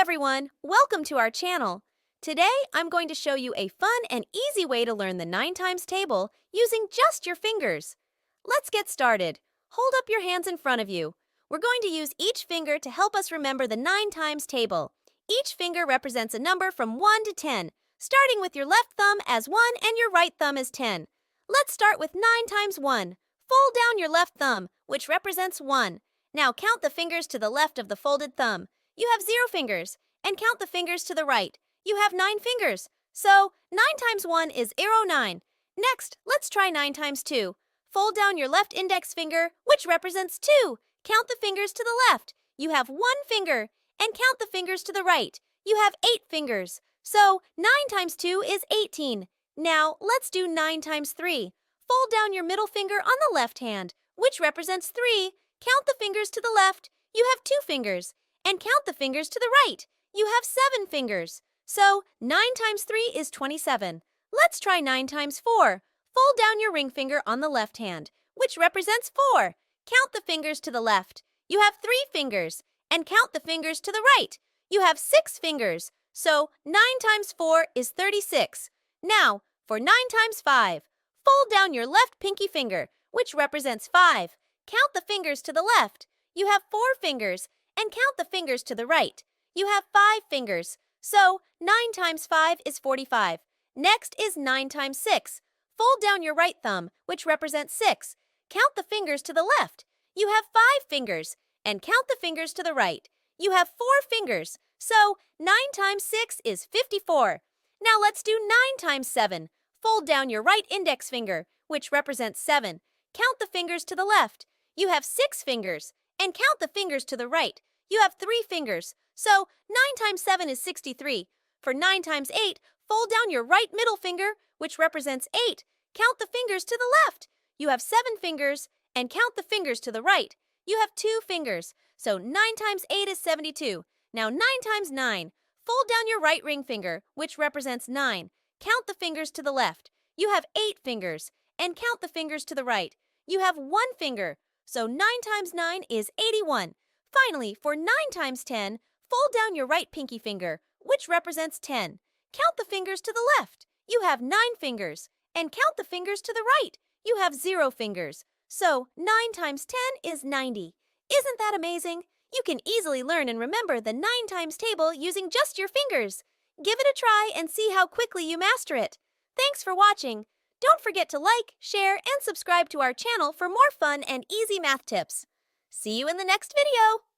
everyone, welcome to our channel. Today I'm going to show you a fun and easy way to learn the 9 times table using just your fingers. Let's get started. Hold up your hands in front of you. We're going to use each finger to help us remember the 9 times table. Each finger represents a number from 1 to 10, starting with your left thumb as 1 and your right thumb as 10. Let's start with 9 times 1. Fold down your left thumb, which represents 1. Now count the fingers to the left of the folded thumb. You have 0 fingers. And count the fingers to the right. You have 9 fingers. So 9 times 1 is 9. Next, let's try 9 times 2. Fold down your left index finger, which represents 2. Count the fingers to the left. You have 1 finger. And count the fingers to the right. You have 8 fingers. So 9 times 2 is 18. Now, let's do 9 times 3. Fold down your middle finger on the left hand, which represents 3. Count the fingers to the left. You have 2 fingers. And count the fingers to the right. You have 7 fingers. So 9 times 3 is 27. Let's try 9 times 4. Fold down your ring finger on the left hand, which represents 4. Count the fingers to the left. You have 3 fingers. And count the fingers to the right. You have 6 fingers. So 9 times 4 is 36. Now, for 9 times 5. Fold down your left pinky finger, which represents 5. Count the fingers to the left. You have 4 fingers. And count the fingers to the right. You have 5 fingers. So 9 times 5 is 45. Next is 9 times 6. Fold down your right thumb, which represents 6. Count the fingers to the left. You have 5 fingers. And count the fingers to the right. You have 4 fingers. So 9 times 6 is 54. Now let's do 9 times 7. Fold down your right index finger, which represents 7. Count the fingers to the left. You have 6 fingers. And count the fingers to the right. You have 3 fingers. So 9 times 7 is 63. For 9 times 8, fold down your right middle finger, which represents 8. Count the fingers to the left. You have 7 fingers. And count the fingers to the right. You have 2 fingers. So 9 times 8 is 72. Now 9 times 9. Fold down your right ring finger, which represents 9. Count the fingers to the left. You have 8 fingers. And count the fingers to the right. You have 1 finger. So 9 times 9 is 81. Finally, for 9 times 10, fold down your right pinky finger, which represents 10. Count the fingers to the left. You have 9 fingers. And count the fingers to the right. You have 0 fingers. So 9 times 10 is 90. Isn't that amazing? You can easily learn and remember the 9 times table using just your fingers. Give it a try and see how quickly you master it. Thanks for watching. Don't forget to like, share, and subscribe to our channel for more fun and easy math tips. See you in the next video!